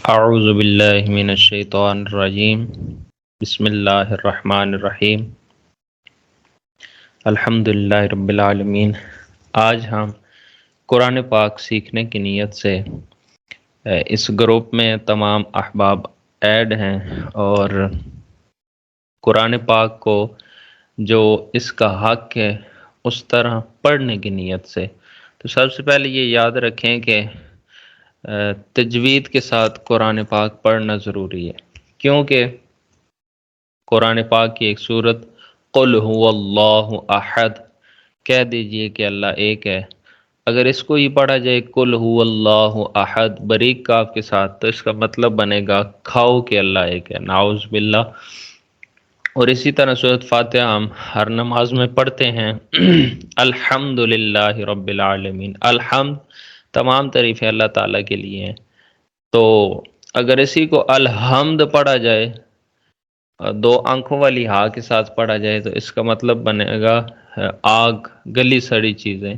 اعوذ باللہ من الشیطان الرجیم بسم اللہ الرحمن الرحیم الحمد للہ رب العالمین۔ آج ہم قرآن پاک سیکھنے کی نیت سے اس گروپ میں تمام احباب ایڈ ہیں اور قرآن پاک کو جو اس کا حق ہے اس طرح پڑھنے کی نیت سے تو سب سے پہلے یہ یاد رکھیں کہ تجوید کے ساتھ قرآن پاک پڑھنا ضروری ہے، کیونکہ قرآن پاک کی ایک صورت قل هو اللہ احد، کہہ دیجئے کہ اللہ ایک ہے، اگر اس کو ہی پڑھا جائے قل هو اللہ احد باریک کاف کے ساتھ تو اس کا مطلب بنے گا کھاؤ کہ اللہ ایک ہے، نعوذ باللہ۔ اور اسی طرح سورۃ فاتحہ ہم ہر نماز میں پڑھتے ہیں الحمد للہ رب العالمین، الحمد تمام تعریفیں اللہ تعالیٰ کے لیے ہیں، تو اگر اسی کو الحمد پڑھا جائے دو آنکھوں والی ہا کے ساتھ پڑھا جائے تو اس کا مطلب بنے گا آگ، گلی سڑی چیزیں،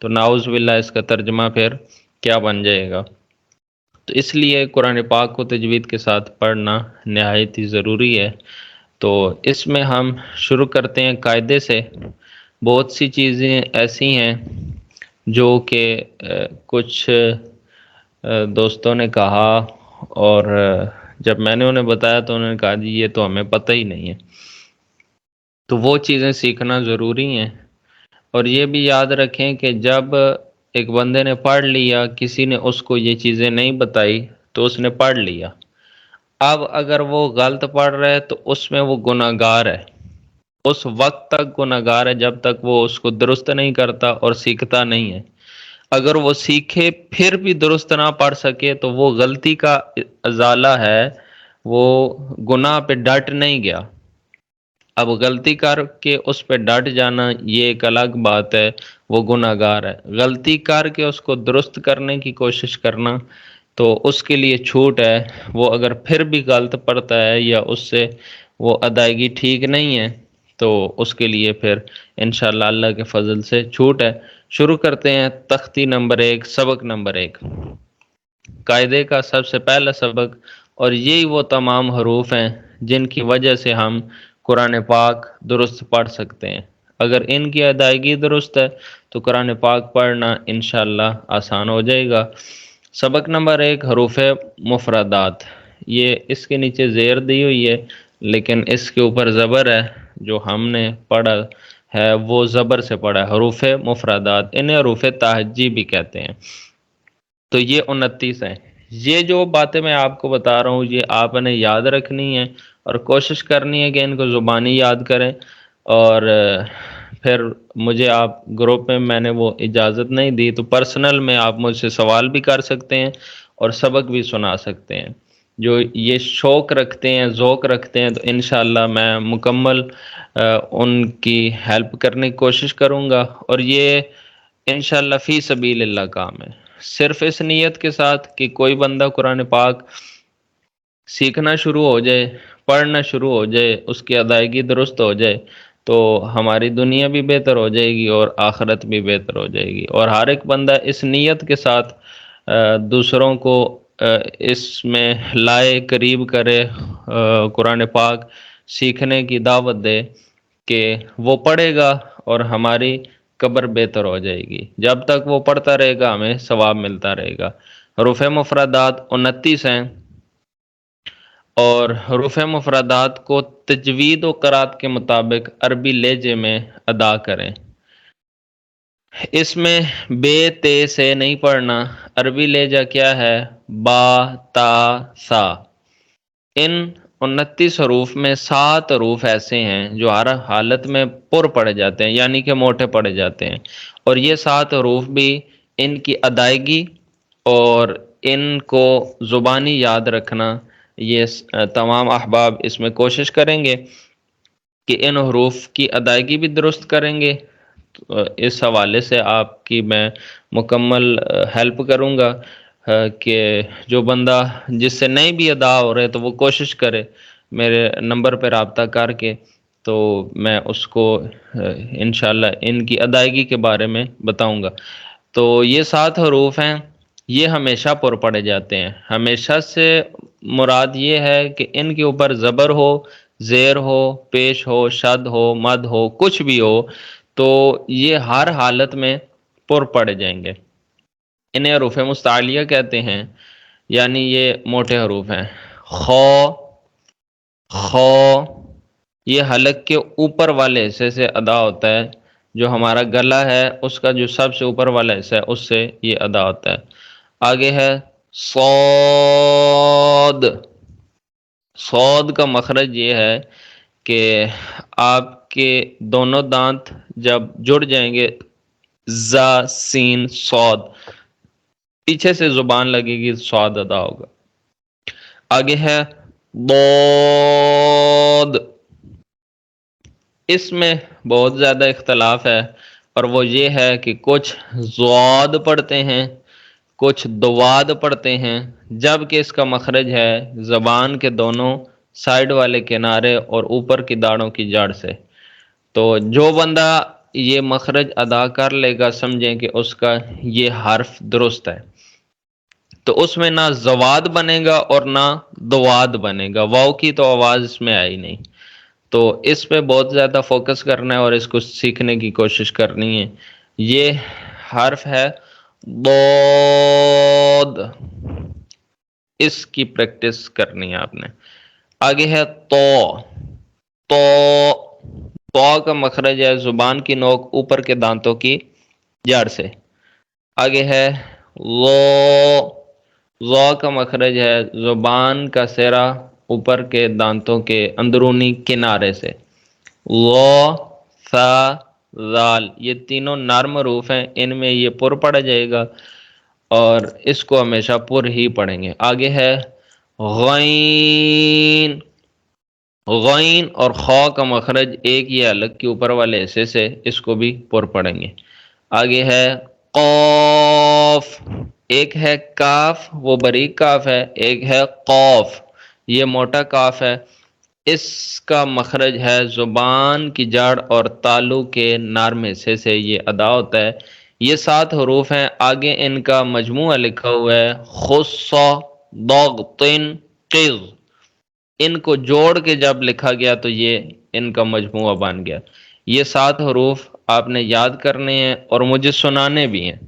تو نعوذ باللہ اس کا ترجمہ پھر کیا بن جائے گا۔ تو اس لیے قرآن پاک کو تجوید کے ساتھ پڑھنا نہایت ہی ضروری ہے۔ تو اس میں ہم شروع کرتے ہیں قاعدے سے۔ بہت سی چیزیں ایسی ہیں جو کہ کچھ دوستوں نے کہا اور جب میں نے انہیں بتایا تو انہوں نے کہا جی یہ تو ہمیں پتہ ہی نہیں ہے، تو وہ چیزیں سیکھنا ضروری ہیں۔ اور یہ بھی یاد رکھیں کہ جب ایک بندے نے پڑھ لیا، کسی نے اس کو یہ چیزیں نہیں بتائی تو اس نے پڑھ لیا، اب اگر وہ غلط پڑھ رہا ہے تو اس میں وہ گناہ گار ہے، اس وقت تک گناہ گار ہے جب تک وہ اس کو درست نہیں کرتا اور سیکھتا نہیں ہے۔ اگر وہ سیکھے پھر بھی درست نہ پڑھ سکے تو وہ غلطی کا ازالہ ہے، وہ گناہ پہ ڈٹ نہیں گیا۔ اب غلطی کر کے اس پہ ڈٹ جانا یہ ایک الگ بات ہے، وہ گناہ گار ہے۔ غلطی کر کے اس کو درست کرنے کی کوشش کرنا تو اس کے لیے چھوٹ ہے، وہ اگر پھر بھی غلط پڑتا ہے یا اس سے وہ ادائیگی ٹھیک نہیں ہے تو اس کے لیے پھر انشاءاللہ اللہ کے فضل سے چھوٹ ہے۔ شروع کرتے ہیں تختی نمبر 1، سبق نمبر 1، قاعدے کا سب سے پہلا سبق، اور یہی وہ تمام حروف ہیں جن کی وجہ سے ہم قرآن پاک درست پڑھ سکتے ہیں۔ اگر ان کی ادائیگی درست ہے تو قرآن پاک پڑھنا انشاءاللہ آسان ہو جائے گا۔ سبق نمبر 1، حروف مفردات۔ یہ اس کے نیچے زیر دی ہوئی ہے لیکن اس کے اوپر زبر ہے، جو ہم نے پڑھا ہے وہ زبر سے پڑھا ہے، حروف مفردات، انہیں حروف تہجی بھی کہتے ہیں۔ تو یہ 29 ہیں۔ یہ جو باتیں میں آپ کو بتا رہا ہوں یہ آپ نے یاد رکھنی ہے اور کوشش کرنی ہے کہ ان کو زبانی یاد کریں، اور پھر مجھے آپ گروپ میں نے وہ اجازت نہیں دی تو پرسنل میں آپ مجھ سے سوال بھی کر سکتے ہیں اور سبق بھی سنا سکتے ہیں۔ جو یہ شوق رکھتے ہیں، ذوق رکھتے ہیں، تو انشاءاللہ میں مکمل ان کی ہیلپ کرنے کی کوشش کروں گا، اور یہ انشاءاللہ فی سبیل اللہ کام ہے، صرف اس نیت کے ساتھ کہ کوئی بندہ قرآن پاک سیکھنا شروع ہو جائے، پڑھنا شروع ہو جائے، اس کی ادائیگی درست ہو جائے تو ہماری دنیا بھی بہتر ہو جائے گی اور آخرت بھی بہتر ہو جائے گی۔ اور ہر ایک بندہ اس نیت کے ساتھ دوسروں کو اس میں لائے، قریب کرے، قرآن پاک سیکھنے کی دعوت دے کہ وہ پڑھے گا اور ہماری قبر بہتر ہو جائے گی۔ جب تک وہ پڑھتا رہے گا ہمیں ثواب ملتا رہے گا۔ حروف مفردات 29 ہیں، اور حروف مفردات کو تجوید و قرات کے مطابق عربی لہجے میں ادا کریں۔ اس میں بے تے سے نہیں پڑھنا۔ عربی لہجہ کیا ہے؟ با تا سا۔ ان 29 حروف میں 7 حروف ایسے ہیں جو ہر حالت میں پر پڑھے جاتے ہیں، یعنی کہ موٹے پڑھے جاتے ہیں، اور یہ 7 حروف بھی ان کی ادائیگی اور ان کو زبانی یاد رکھنا، یہ تمام احباب اس میں کوشش کریں گے کہ ان حروف کی ادائیگی بھی درست کریں گے۔ تو اس حوالے سے آپ کی میں مکمل ہیلپ کروں گا کہ جو بندہ جس سے نہیں بھی ادا ہو رہے تو وہ کوشش کرے میرے نمبر پہ رابطہ کر کے، تو میں اس کو انشاءاللہ ان کی ادائیگی کے بارے میں بتاؤں گا۔ تو یہ 7 حروف ہیں، یہ ہمیشہ پر پڑے جاتے ہیں۔ ہمیشہ سے مراد یہ ہے کہ ان کے اوپر زبر ہو، زیر ہو، پیش ہو، شد ہو، مد ہو، کچھ بھی ہو، تو یہ ہر حالت میں پر پڑے جائیں گے۔ انہیں حروف مستعلیہ کہتے ہیں، یعنی یہ موٹے حروف ہیں۔ خو، خو، یہ حلق کے اوپر والے حصے سے ادا ہوتا ہے، جو ہمارا گلا ہے اس کا جو سب سے اوپر والا حصہ ہے اس سے یہ ادا ہوتا ہے۔ آگے ہے صاد، صاد کا مخرج یہ ہے کہ آپ کے دونوں دانت جب جڑ جائیں گے، زا سین صاد، پیچھے سے زبان لگے گی، صاد ادا ہوگا۔ آگے ہے ضاد، اس میں بہت زیادہ اختلاف ہے، اور وہ یہ ہے کہ کچھ ضاد پڑھتے ہیں، کچھ دواد پڑھتے ہیں، جبکہ اس کا مخرج ہے زبان کے دونوں سائڈ والے کنارے اور اوپر کی داڑوں کی جڑ سے۔ تو جو بندہ یہ مخرج ادا کر لے گا، سمجھیں کہ اس کا یہ حرف درست ہے۔ تو اس میں نہ زواد بنے گا اور نہ دواد بنے گا، واو کی تو آواز اس میں آئی نہیں۔ تو اس پہ بہت زیادہ فوکس کرنا ہے اور اس کو سیکھنے کی کوشش کرنی ہے۔ یہ حرف ہے ضاد، اس کی پریکٹس کرنی ہے آپ نے۔ آگے ہے تو، تو، تو کا مخرج ہے زبان کی نوک اوپر کے دانتوں کی جڑ سے۔ آگے ہے ضو، ضو کا مخرج ہے زبان کا سرا اوپر کے دانتوں کے اندرونی کنارے سے۔ ضو، ثا، ذال، یہ تینوں نرم حروف ہیں، ان میں یہ پر پڑا جائے گا اور اس کو ہمیشہ پر ہی پڑھیں گے۔ آگے ہے غین، غین اور خا کا مخرج ایک ہی حلق کے اوپر والے حصے سے، اس کو بھی پر پڑھیں گے۔ آگے ہے قاف، ایک ہے کاف، وہ باریک کاف ہے، ایک ہے قوف، یہ موٹا کاف ہے۔ اس کا مخرج ہے زبان کی جڑ اور تالو کے نرم حصے سے یہ ادا ہوتا ہے۔ یہ 7 حروف ہیں، آگے ان کا مجموعہ لکھا ہوا ہے خص، ضغطن، قذ، ان کو جوڑ کے جب لکھا گیا تو یہ ان کا مجموعہ بن گیا۔ یہ 7 حروف آپ نے یاد کرنے ہیں اور مجھے سنانے بھی ہیں۔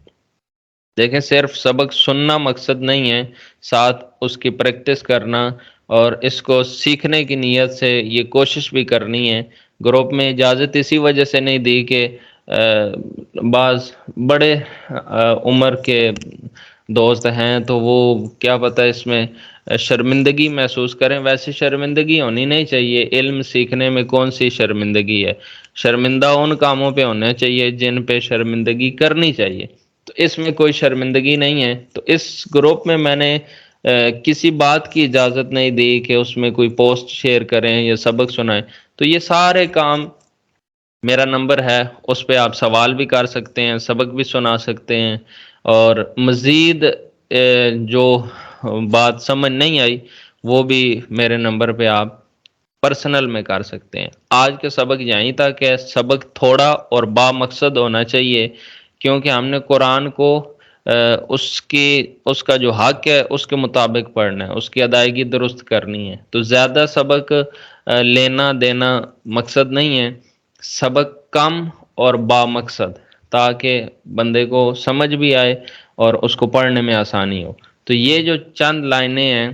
دیکھیں، صرف سبق سننا مقصد نہیں ہے، ساتھ اس کی پریکٹس کرنا اور اس کو سیکھنے کی نیت سے یہ کوشش بھی کرنی ہے۔ گروپ میں اجازت اسی وجہ سے نہیں دی کہ بعض بڑے عمر کے دوست ہیں تو وہ کیا پتہ اس میں شرمندگی محسوس کریں۔ ویسے شرمندگی ہونی نہیں چاہیے، علم سیکھنے میں کون سی شرمندگی ہے؟ شرمندہ ان کاموں پہ ہونا چاہیے جن پہ شرمندگی کرنی چاہیے، تو اس میں کوئی شرمندگی نہیں ہے۔ تو اس گروپ میں میں نے کسی بات کی اجازت نہیں دی کہ اس میں کوئی پوسٹ شیئر کریں یا سبق سنائیں۔ تو یہ سارے کام، میرا نمبر ہے، اس پہ آپ سوال بھی کر سکتے ہیں، سبق بھی سنا سکتے ہیں، اور مزید جو بات سمجھ نہیں آئی وہ بھی میرے نمبر پہ آپ پرسنل میں کر سکتے ہیں۔ آج کے سبق یہیں تک ہے۔ سبق تھوڑا اور با مقصد ہونا چاہیے، کیونکہ ہم نے قرآن کو اس کا جو حق ہے اس کے مطابق پڑھنا ہے، اس کی ادائیگی درست کرنی ہے۔ تو زیادہ سبق لینا دینا مقصد نہیں ہے، سبق کم اور با مقصد، تاکہ بندے کو سمجھ بھی آئے اور اس کو پڑھنے میں آسانی ہو۔ تو یہ جو چند لائنیں ہیں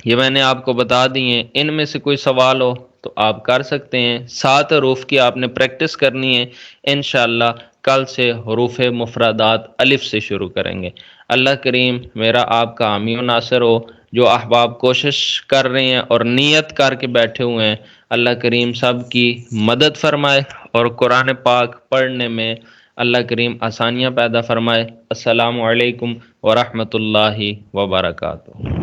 یہ میں نے آپ کو بتا دی ہیں، ان میں سے کوئی سوال ہو تو آپ کر سکتے ہیں۔ 7 حروف کی آپ نے پریکٹس کرنی ہے، انشاءاللہ کل سے حروف مفردات الف سے شروع کریں گے۔ اللہ کریم میرا آپ کا حامی و ناصر ہو۔ جو احباب کوشش کر رہے ہیں اور نیت کر کے بیٹھے ہوئے ہیں، اللہ کریم سب کی مدد فرمائے اور قرآن پاک پڑھنے میں اللہ کریم آسانیاں پیدا فرمائے۔ السلام علیکم ورحمۃ اللہ وبرکاتہ۔